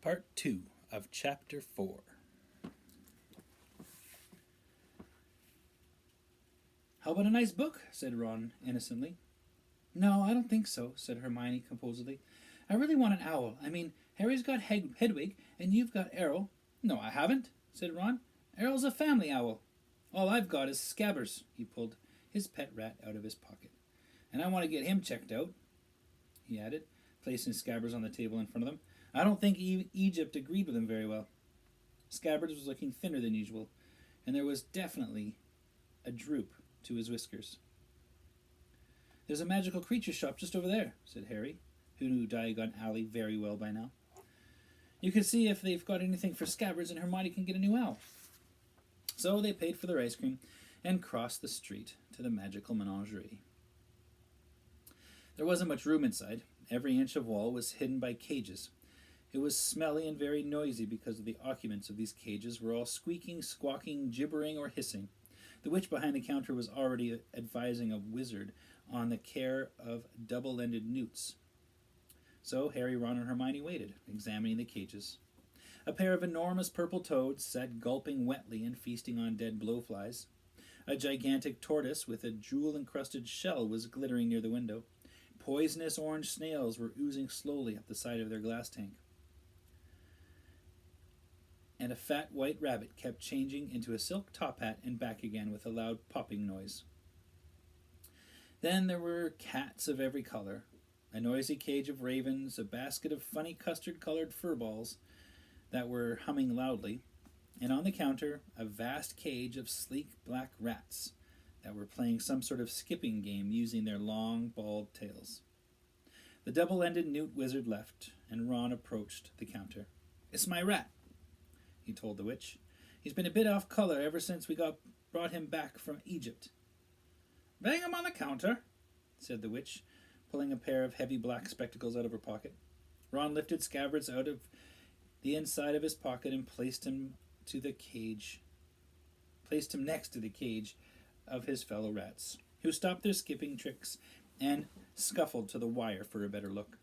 Part 2 of Chapter 4. "How about a nice book?" said Ron innocently. "No, I don't think so," said Hermione composedly. "I really want an owl. I mean, Harry's got Hedwig, and you've got Errol." "No, I haven't," said Ron. "Errol's a family owl. All I've got is Scabbers." He pulled his pet rat out of his pocket. "And I want to get him checked out," he added, placing Scabbers on the table in front of them. "I don't think Egypt agreed with him very well." Scabbers was looking thinner than usual, and there was definitely a droop to his whiskers. "There's a magical creature shop just over there," said Harry, who knew Diagon Alley very well by now. "You can see if they've got anything for Scabbers, and Hermione can get a new owl." So they paid for their ice cream and crossed the street to the magical menagerie. There wasn't much room inside. Every inch of wall was hidden by cages. It was smelly and very noisy because of the occupants of these cages were all squeaking, squawking, gibbering, or hissing. The witch behind the counter was already advising a wizard on the care of double-ended newts. So Harry, Ron, and Hermione waited, examining the cages. A pair of enormous purple toads sat gulping wetly and feasting on dead blowflies. A gigantic tortoise with a jewel-encrusted shell was glittering near the window. Poisonous orange snails were oozing slowly up the side of their glass tank. And a fat white rabbit kept changing into a silk top hat and back again with a loud popping noise. Then there were cats of every color, a noisy cage of ravens, a basket of funny custard-colored fur balls that were humming loudly, and on the counter a vast cage of sleek black rats that were playing some sort of skipping game using their long, bald tails. The double-ended newt wizard left, and Ron approached the counter. "It's my rat," he told the witch. "He's been a bit off color ever since we brought him back from Egypt." "Bang him on the counter," said the witch, pulling a pair of heavy black spectacles out of her pocket. Ron lifted Scabbers out of the inside of his pocket and placed him next to the cage of his fellow rats, who stopped their skipping tricks and scuffled to the wire for a better look.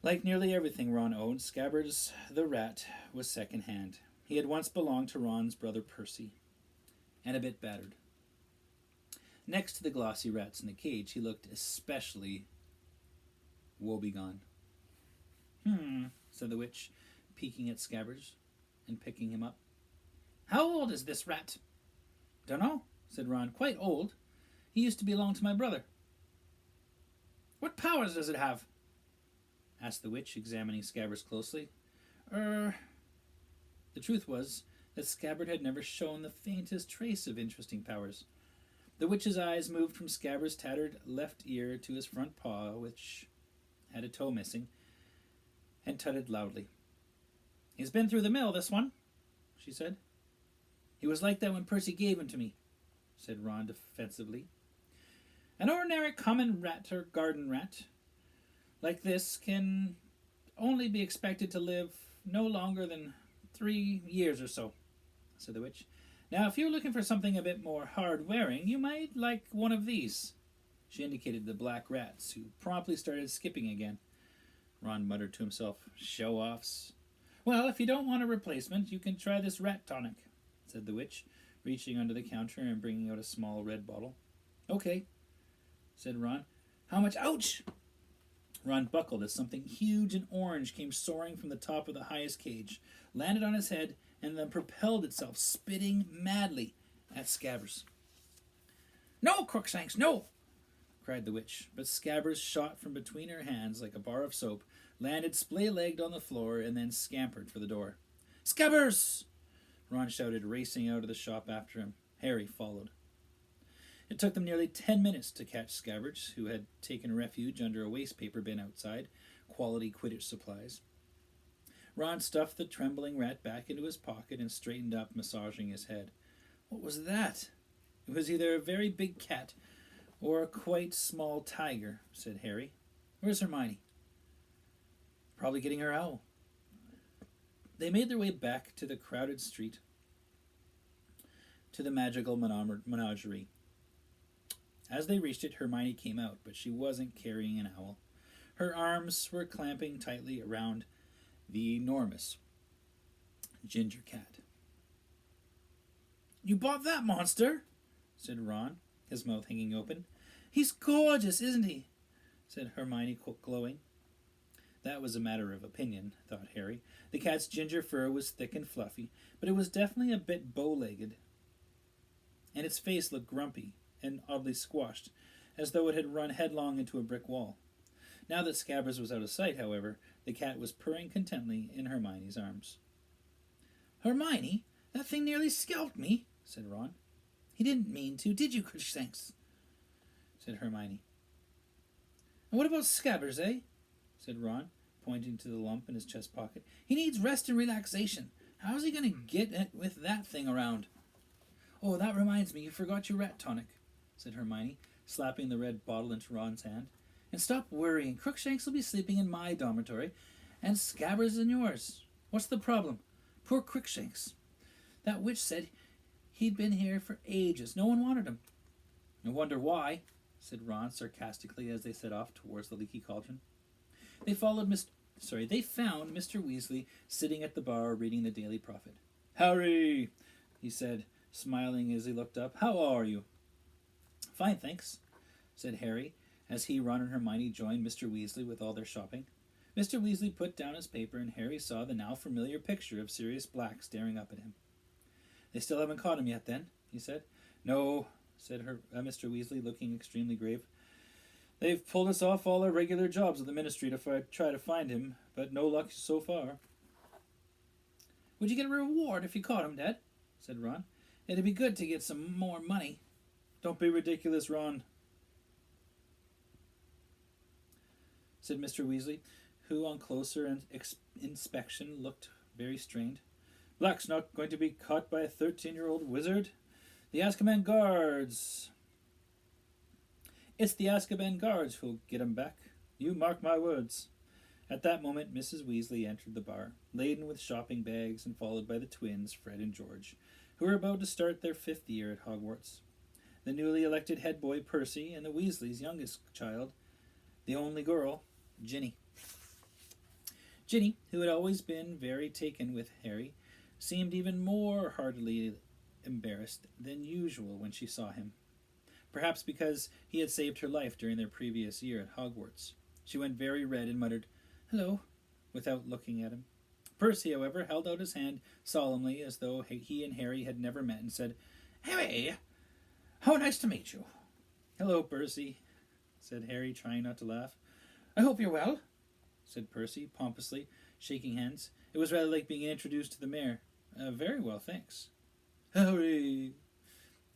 Like nearly everything Ron owned, Scabbers the rat was second-hand. He had once belonged to Ron's brother Percy, and a bit battered. Next to the glossy rats in the cage, he looked especially woebegone. Said the witch, peeking at Scabbers and picking him up. "How old is this rat?" "Dunno," said Ron. "Quite old. He used to belong to my brother." "What powers does it have?" asked the witch, examining Scabbers closely. The truth was that Scabbard had never shown the faintest trace of interesting powers. The witch's eyes moved from Scabbard's tattered left ear to his front paw, which had a toe missing, and tutted loudly. "He's been through the mill, this one," she said. "He was like that when Percy gave him to me," said Ron defensively. "An ordinary common rat or garden rat like this can only be expected to live no longer than 3 years or so," said the witch. "Now, if you're looking for something a bit more hard-wearing, you might like one of these." She indicated the black rats, who promptly started skipping again. Ron muttered to himself, "Show-offs." "Well, if you don't want a replacement, you can try this rat tonic," said the witch, reaching under the counter and bringing out a small red bottle. "Okay," said Ron. "How much?" Ouch! Ron buckled as something huge and orange came soaring from the top of the highest cage, landed on his head, and then propelled itself, spitting madly at Scabbers. "No, Crookshanks, no!" cried the witch, but Scabbers shot from between her hands like a bar of soap, landed splay-legged on the floor, and then scampered for the door. "Scabbers!" Ron shouted, racing out of the shop after him. Harry followed. It took them nearly 10 minutes to catch Scabbers, who had taken refuge under a wastepaper bin outside, quality Quidditch supplies. Ron stuffed the trembling rat back into his pocket and straightened up, massaging his head. What was that? It was either a very big cat or a quite small tiger, said Harry. Where's Hermione? Probably getting her owl. They made their way back to the crowded street, to the magical menagerie. As they reached it, Hermione came out, but she wasn't carrying an owl. Her arms were clamping tightly around the enormous ginger cat. "You bought that monster?" said Ron, his mouth hanging open. "He's gorgeous, isn't he?" said Hermione, glowing. That was a matter of opinion, thought Harry. The cat's ginger fur was thick and fluffy, but it was definitely a bit bow-legged, and its face looked grumpy and oddly squashed, as though it had run headlong into a brick wall. Now that Scabbers was out of sight, however, the cat was purring contentedly in Hermione's arms. "Hermione, that thing nearly scalped me," said Ron. "He didn't mean to, did you, Crookshanks?" said Hermione. "And what about Scabbers, eh?" said Ron, pointing to the lump in his chest pocket. "He needs rest and relaxation. How's he going to get it with that thing around?" "Oh, that reminds me, you forgot your rat tonic," said Hermione, slapping the red bottle into Ron's hand. "And stop worrying. Crookshanks will be sleeping in my dormitory, and Scabbers in yours. What's the problem? Poor Crookshanks. That witch said he'd been here for ages. No one wanted him." "I wonder why," said Ron sarcastically as they set off towards the Leaky Cauldron. They found Mr. Weasley sitting at the bar reading the Daily Prophet. "Harry," he said, smiling as he looked up. "How are you?" "Fine, thanks," said Harry, as he, Ron, and Hermione joined Mr. Weasley with all their shopping. Mr. Weasley put down his paper, and Harry saw the now familiar picture of Sirius Black staring up at him. "They still haven't caught him yet, then?" he said. "No," said Mr. Weasley, looking extremely grave. "They've pulled us off all our regular jobs at the Ministry to try to find him, but no luck so far." "Would you get a reward if you caught him, Dad?" said Ron. "It'd be good to get some more money." "Don't be ridiculous, Ron," said Mr. Weasley, who on closer inspection looked very strained. "Black's not going to be caught by a 13-year-old wizard. The Azkaban guards. It's the Azkaban guards who'll get him back. You mark my words." At that moment, Mrs. Weasley entered the bar, laden with shopping bags and followed by the twins, Fred and George, who were about to start their 5th year at Hogwarts. The newly elected head boy, Percy, and the Weasleys' youngest child, the only girl, Ginny. Ginny, who had always been very taken with Harry, seemed even more heartily embarrassed than usual when she saw him. Perhaps because he had saved her life during their previous year at Hogwarts. She went very red and muttered, "Hello," without looking at him. Percy, however, held out his hand solemnly as though he and Harry had never met and said, "Harry, how nice to meet you." "Hello, Percy," said Harry, trying not to laugh. "I hope you're well," said Percy, pompously, shaking hands. It was rather like being introduced to the mayor. "Very well, thanks." "Harry,"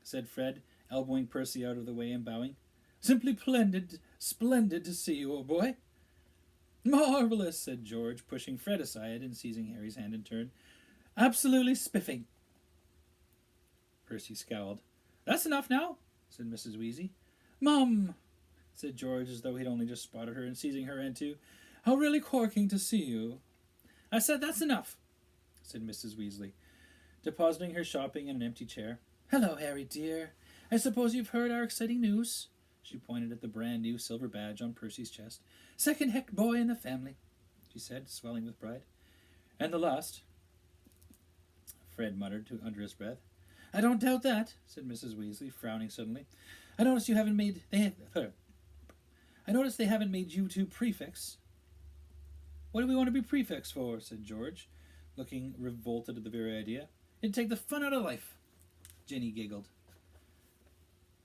said Fred, elbowing Percy out of the way and bowing. "Simply splendid to see you, old boy." "Marvelous," said George, pushing Fred aside and seizing Harry's hand in turn. "Absolutely spiffing." Percy scowled. "That's enough now," said Mrs. Weasley. "Mum," said George, as though he'd only just spotted her, and seizing her hand too. "How really corking to see you." "I said that's enough," said Mrs. Weasley, depositing her shopping in an empty chair. "Hello, Harry, dear. I suppose you've heard our exciting news?" She pointed at the brand-new silver badge on Percy's chest. "Second heck boy in the family," she said, swelling with pride. "And the last," Fred muttered under his breath. "I don't doubt that," said Mrs. Weasley, frowning suddenly. I noticed they haven't made you two prefects." "What do we want to be prefects for?" said George, looking revolted at the very idea. "It'd take the fun out of life." Ginny giggled.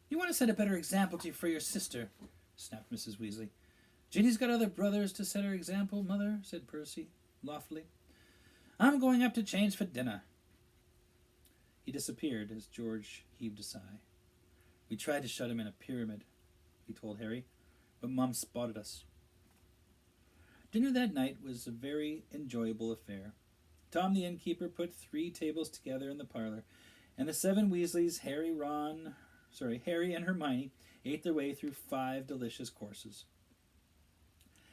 "You want to set a better example for your sister," snapped Mrs. Weasley. "Ginny's got other brothers to set her example, Mother," said Percy, loftily. "I'm going up to change for dinner." He disappeared as George heaved a sigh. "We tried to shut him in a pyramid," he told Harry, "but Mum spotted us." Dinner that night was a very enjoyable affair. Tom the innkeeper put 3 tables together in the parlor, and the 7 Weasleys, Harry and Hermione, ate their way through 5 delicious courses.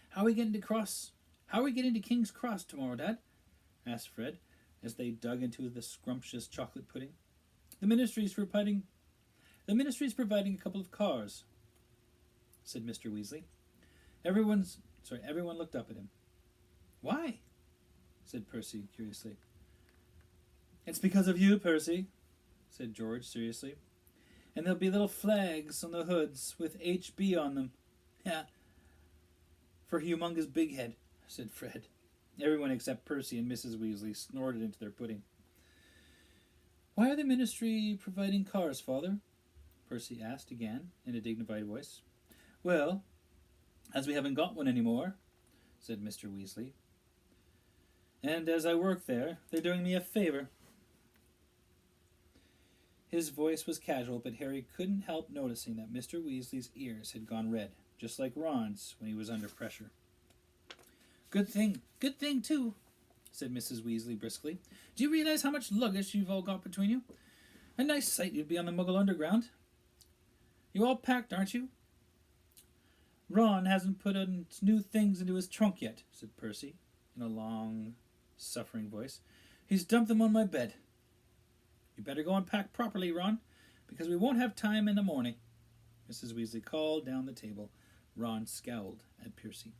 How are we getting to King's Cross tomorrow, Dad?" asked Fred, as they dug into the scrumptious chocolate pudding. The ministry's providing a couple of cars," said Mr. Weasley. Sorry, everyone looked up at him. Why? Said Percy curiously. It's because of you, Percy, said George seriously. And there'll be little flags on the hoods with HB on them. Yeah. For Humongous Big Head, said Fred. Everyone except Percy and Mrs. Weasley snorted into their pudding. Why are the Ministry providing cars, Father? Percy asked again, in a dignified voice. Well, as we haven't got one anymore, said Mr. Weasley. And as I work there, they're doing me a favour. His voice was casual, but Harry couldn't help noticing that Mr. Weasley's ears had gone red, just like Ron's when he was under pressure. Good thing, too, said Mrs. Weasley briskly. Do you realize how much luggage you've all got between you? A nice sight you'd be on the Muggle Underground. You all packed, aren't you? Ron hasn't put new things into his trunk yet, said Percy, in a long, suffering voice. He's dumped them on my bed. You better go and pack properly, Ron, because we won't have time in the morning. Mrs. Weasley called down the table. Ron scowled at Percy.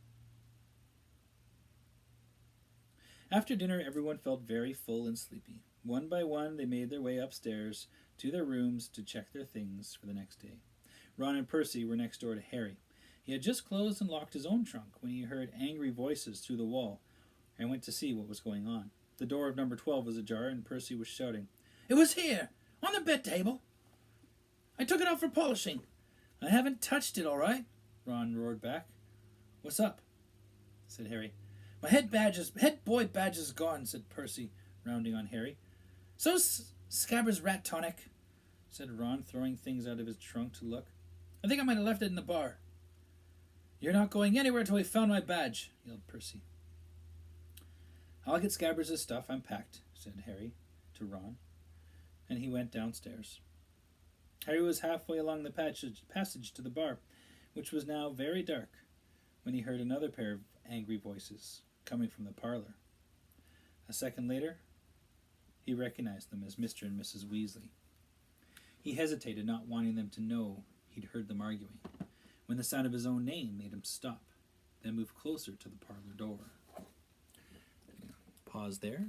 After dinner, everyone felt very full and sleepy. One by one, they made their way upstairs to their rooms to check their things for the next day. Ron and Percy were next door to Harry. He had just closed and locked his own trunk when he heard angry voices through the wall and went to see what was going on. The door of number 12 was ajar, and Percy was shouting, It was here, on the bed table. I took it out for polishing. I haven't touched it, all right, Ron roared back. What's up? Said Harry. My head boy badge is gone, said Percy, rounding on Harry. So's Scabbers' rat tonic, said Ron, throwing things out of his trunk to look. I think I might have left it in the bar. You're not going anywhere till we found my badge, yelled Percy. I'll get Scabbers' stuff. I'm packed, said Harry to Ron, and he went downstairs. Harry was halfway along the passage to the bar, which was now very dark, when he heard another pair of angry voices coming from the parlor. A second later, he recognized them as Mr. and Mrs. Weasley. He hesitated, not wanting them to know he'd heard them arguing, when the sound of his own name made him stop, then move closer to the parlor door. Pause there.